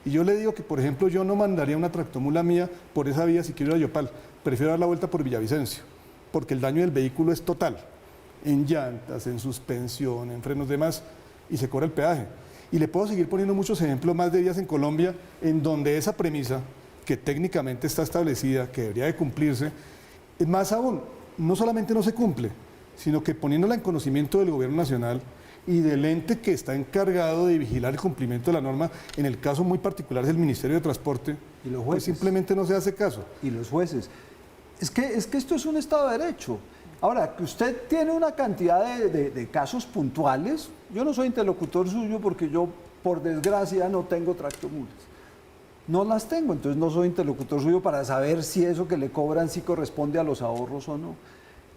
Y yo le digo que, por ejemplo, yo no mandaría una tractomula mía por esa vía si quiero ir a Yopal, prefiero dar la vuelta por Villavicencio, porque el daño del vehículo es total, en llantas, en suspensión, en frenos, demás, y se cobra el peaje. Y le puedo seguir poniendo muchos ejemplos más de vías en Colombia en donde esa premisa, que técnicamente está establecida, que debería de cumplirse, es más aún, no solamente no se cumple, sino que poniéndola en conocimiento del gobierno nacional y del ente que está encargado de vigilar el cumplimiento de la norma, en el caso muy particular del Ministerio de Transporte, y los jueces, pues simplemente no se hace caso. Y los jueces. Es que esto es un Estado de Derecho. Ahora, que usted tiene una cantidad de casos puntuales, yo no soy interlocutor suyo porque yo, por desgracia, no tengo tractomulas. No las tengo, entonces no soy interlocutor suyo para saber si eso que le cobran sí corresponde a los ahorros o no.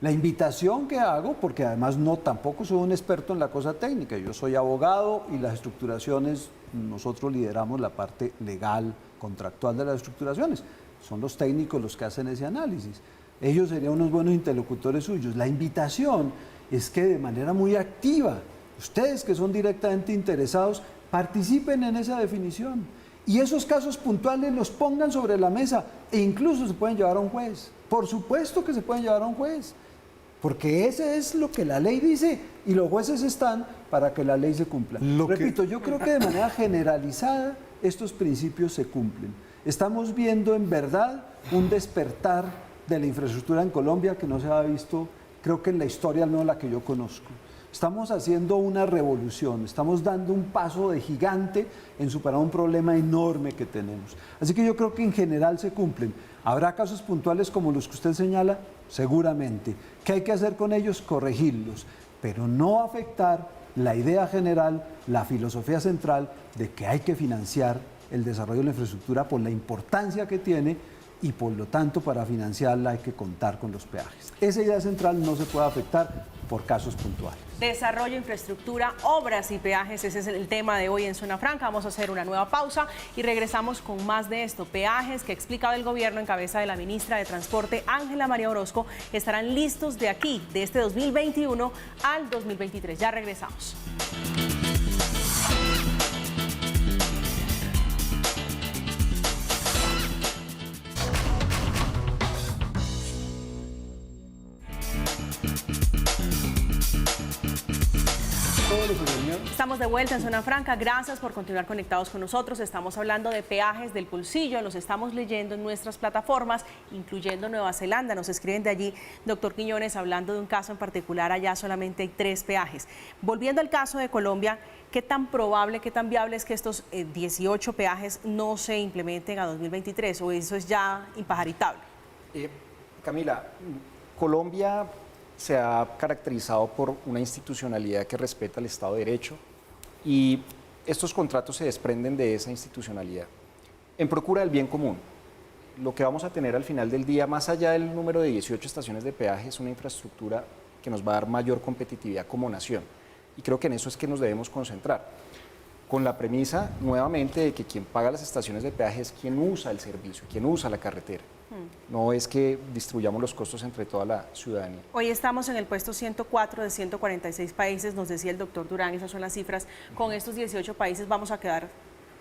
La invitación que hago, porque además tampoco soy un experto en la cosa técnica, yo soy abogado y las estructuraciones, nosotros lideramos la parte legal, contractual de las estructuraciones. Son los técnicos los que hacen ese análisis. Ellos serían unos buenos interlocutores suyos. La invitación es que de manera muy activa, ustedes que son directamente interesados, participen en esa definición. Y esos casos puntuales los pongan sobre la mesa e incluso se pueden llevar a un juez. Por supuesto que se pueden llevar a un juez, porque ese es lo que la ley dice y los jueces están para que la ley se cumpla. Repito, yo creo que de manera generalizada estos principios se cumplen. Estamos viendo en verdad un despertar de la infraestructura en Colombia que no se ha visto, creo que en la historia no la que yo conozco. Estamos haciendo una revolución, estamos dando un paso de gigante en superar un problema enorme que tenemos. Así que yo creo que en general se cumplen. ¿Habrá casos puntuales como los que usted señala? Seguramente. ¿Qué hay que hacer con ellos? Corregirlos, pero no afectar la idea general, la filosofía central de que hay que financiar el desarrollo de la infraestructura por la importancia que tiene y por lo tanto para financiarla hay que contar con los peajes. Esa idea central no se puede afectar por casos puntuales. Desarrollo, infraestructura, obras y peajes, ese es el tema de hoy en Zona Franca. Vamos a hacer una nueva pausa y regresamos con más de esto. Peajes que ha explicado el gobierno en cabeza de la ministra de Transporte, Ángela María Orozco, estarán listos de aquí, de este 2021 al 2023. Ya regresamos. Estamos de vuelta en Zona Franca. Gracias por continuar conectados con nosotros. Estamos hablando de peajes del bolsillo. Los estamos leyendo en nuestras plataformas, incluyendo Nueva Zelanda. Nos escriben de allí, doctor Quiñones, hablando de un caso en particular. Allá solamente hay 3 peajes. Volviendo al caso de Colombia, ¿qué tan probable, qué tan viable es que estos 18 peajes no se implementen a 2023? ¿O eso es ya impajaritable? Camila, Colombia se ha caracterizado por una institucionalidad que respeta el Estado de Derecho y estos contratos se desprenden de esa institucionalidad. En procura del bien común, lo que vamos a tener al final del día, más allá del número de 18 estaciones de peaje, es una infraestructura que nos va a dar mayor competitividad como nación. Y creo que en eso es que nos debemos concentrar, con la premisa, nuevamente, de que quien paga las estaciones de peaje es quien usa el servicio, quien usa la carretera. No es que distribuyamos los costos entre toda la ciudadanía. Hoy estamos en el puesto 104 de 146 países, nos decía el doctor Durán, esas son las cifras. Con estos 18 países vamos a quedar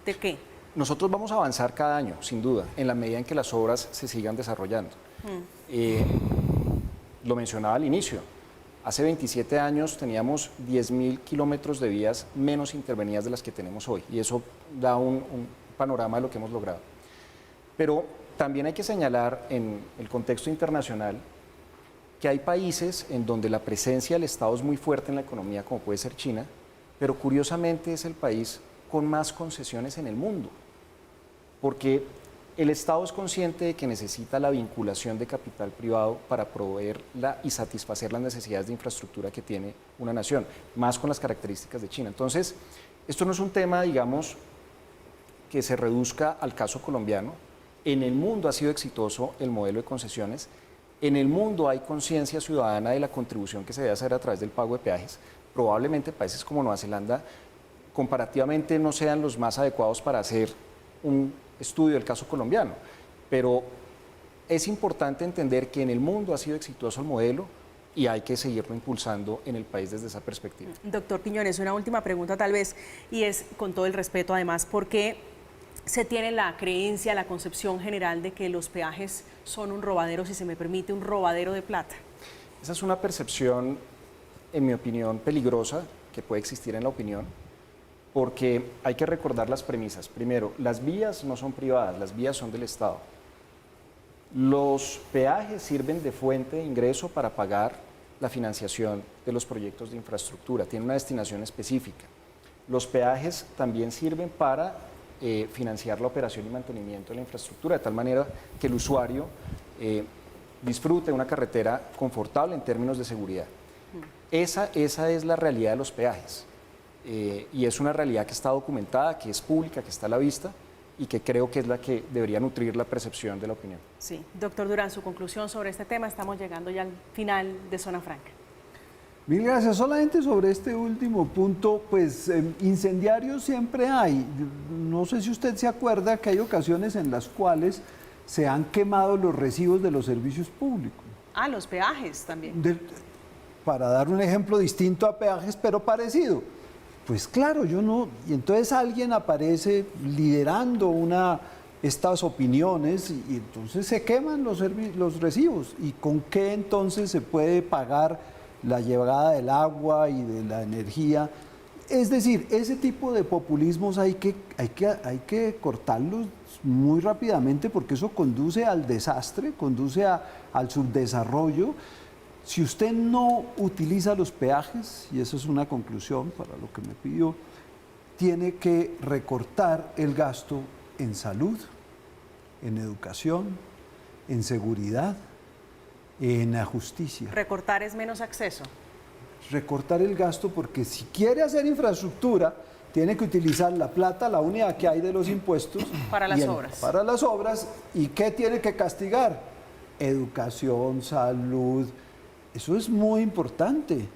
¿de qué? Nosotros vamos a avanzar cada año, sin duda, en la medida en que las obras se sigan desarrollando. Lo mencionaba al inicio, hace 27 años teníamos 10.000 kilómetros de vías menos intervenidas de las que tenemos hoy, y eso da un panorama de lo que hemos logrado. Pero también hay que señalar en el contexto internacional que hay países en donde la presencia del Estado es muy fuerte en la economía, como puede ser China, pero curiosamente es el país con más concesiones en el mundo, porque el Estado es consciente de que necesita la vinculación de capital privado para proveerla y satisfacer las necesidades de infraestructura que tiene una nación, más con las características de China. Entonces, esto no es un tema, digamos, que se reduzca al caso colombiano. En el mundo ha sido exitoso el modelo de concesiones, en el mundo hay conciencia ciudadana de la contribución que se debe hacer a través del pago de peajes. Probablemente países como Nueva Zelanda comparativamente no sean los más adecuados para hacer un estudio del caso colombiano, pero es importante entender que en el mundo ha sido exitoso el modelo y hay que seguirlo impulsando en el país desde esa perspectiva. Doctor Quiñones, una última pregunta tal vez, y es con todo el respeto además, ¿por qué se tiene la creencia, la concepción general de que los peajes son un robadero, si se me permite, un robadero de plata? Esa es una percepción, en mi opinión, peligrosa que puede existir en la opinión, porque hay que recordar las premisas. Primero, las vías no son privadas, las vías son del Estado. Los peajes sirven de fuente de ingreso para pagar la financiación de los proyectos de infraestructura, tienen una destinación específica. Los peajes también sirven para financiar la operación y mantenimiento de la infraestructura, de tal manera que el usuario disfrute una carretera confortable en términos de seguridad. Esa es la realidad de los peajes y es una realidad que está documentada, que es pública, que está a la vista y que creo que es la que debería nutrir la percepción de la opinión. Sí, doctor Durán, su conclusión sobre este tema, estamos llegando ya al final de Zona Franca. Mil gracias. Solamente sobre este último punto, pues incendiarios siempre hay. No sé si usted se acuerda que hay ocasiones en las cuales se han quemado los recibos de los servicios públicos. Ah, los peajes también. Para dar un ejemplo distinto a peajes, pero parecido. Pues claro, yo no... Y entonces alguien aparece liderando estas opiniones y entonces se queman los recibos. ¿Y con qué entonces se puede pagar la llegada del agua y de la energía? Es decir, ese tipo de populismos hay que cortarlos muy rápidamente porque eso conduce al desastre, conduce al subdesarrollo Si usted no utiliza los peajes, y eso es una conclusión para lo que me pidió, tiene que recortar el gasto en salud, en educación, en seguridad, en la justicia. Recortar es menos acceso. Recortar el gasto porque si quiere hacer infraestructura, tiene que utilizar la plata, la unidad que hay de los impuestos. Para las obras. Para las obras. ¿Y qué tiene que castigar? Educación, salud. Eso es muy importante.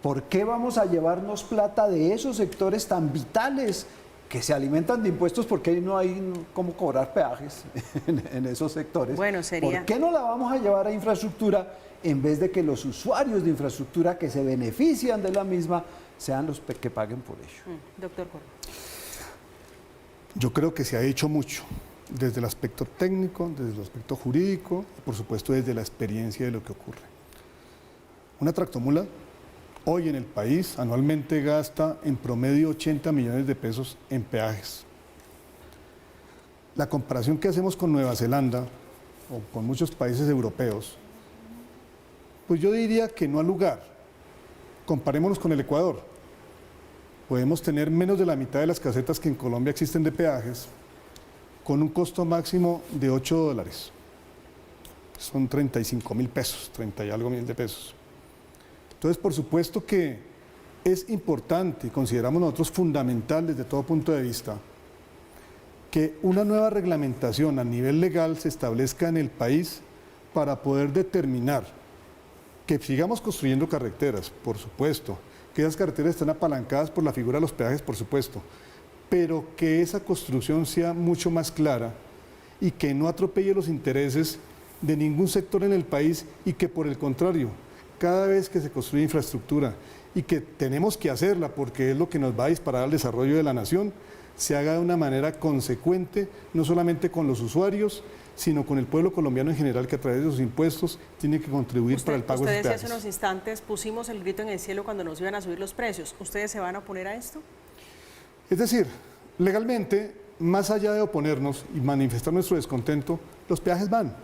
¿Por qué vamos a llevarnos plata de esos sectores tan vitales que se alimentan de impuestos? Porque no hay cómo cobrar peajes en esos sectores. Bueno, sería... ¿Por qué no la vamos a llevar a infraestructura en vez de que los usuarios de infraestructura que se benefician de la misma sean los que paguen por ello? Doctor Corvo. Yo creo que se ha hecho mucho, desde el aspecto técnico, desde el aspecto jurídico y por supuesto desde la experiencia de lo que ocurre. Una tractomula hoy en el país anualmente gasta en promedio 80 millones de pesos en peajes. La comparación que hacemos con Nueva Zelanda o con muchos países europeos, pues yo diría que no al lugar. Comparémonos con el Ecuador. Podemos tener menos de la mitad de las casetas que en Colombia existen de peajes, con un costo máximo de $8. Son 35.000 pesos, 30 y algo mil de pesos. Entonces, por supuesto que es importante, y consideramos nosotros fundamental desde todo punto de vista, que una nueva reglamentación a nivel legal se establezca en el país para poder determinar que sigamos construyendo carreteras, por supuesto, que esas carreteras estén apalancadas por la figura de los peajes, por supuesto, pero que esa construcción sea mucho más clara y que no atropelle los intereses de ningún sector en el país y que por el contrario, cada vez que se construye infraestructura y que tenemos que hacerla porque es lo que nos va a disparar al desarrollo de la nación, se haga de una manera consecuente, no solamente con los usuarios, sino con el pueblo colombiano en general, que a través de sus impuestos tiene que contribuir para el pago de Usted esos decía hace peajes. unos instantes, pusimos el grito en el cielo cuando nos iban a subir los precios. ¿Ustedes se van a oponer a esto? Es decir, legalmente, más allá de oponernos y manifestar nuestro descontento, los peajes van.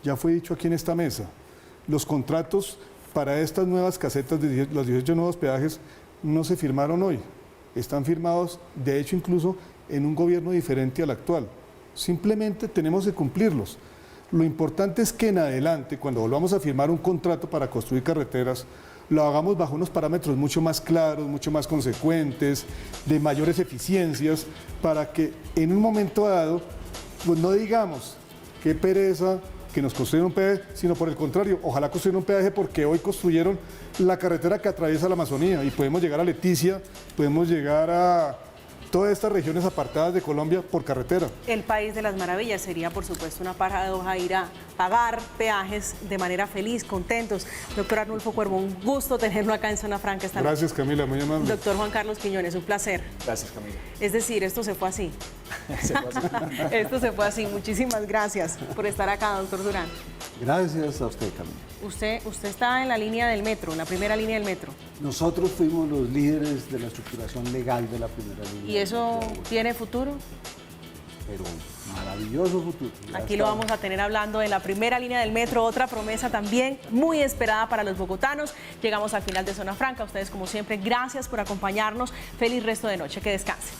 Ya fue dicho aquí en esta mesa. Los contratos para estas nuevas casetas de los 18 nuevos peajes no se firmaron hoy. Están firmados, de hecho, incluso en un gobierno diferente al actual. Simplemente tenemos que cumplirlos. Lo importante es que en adelante, cuando volvamos a firmar un contrato para construir carreteras, lo hagamos bajo unos parámetros mucho más claros, mucho más consecuentes, de mayores eficiencias, para que en un momento dado, pues no digamos qué pereza que nos construyeron un peaje, sino por el contrario, ojalá construyeran un peaje porque hoy construyeron la carretera que atraviesa la Amazonía y podemos llegar a Leticia, podemos llegar a todas estas regiones apartadas de Colombia por carretera. El país de las maravillas sería, por supuesto, una paradoja ir a pagar peajes de manera feliz, contentos. Doctor Arnulfo Cuervo, un gusto tenerlo acá en Zona Franca esta noche. Gracias, Camila, muy amable. Doctor Juan Carlos Quiñones, un placer. Gracias, Camila. Es decir, esto se fue así. Se fue así. Esto se fue así. Muchísimas gracias por estar acá, doctor Durán. Gracias a usted, Camila. Usted está en la línea del metro, en la primera línea del metro. Nosotros fuimos los líderes de la estructuración legal de la primera línea. ¿Y eso tiene futuro? Pero maravilloso futuro. Ya Aquí lo está. vamos a tener hablando en la primera línea del metro, otra promesa también muy esperada para los bogotanos. Llegamos al final de Zona Franca. Ustedes, como siempre, gracias por acompañarnos. Feliz resto de noche. Que descansen.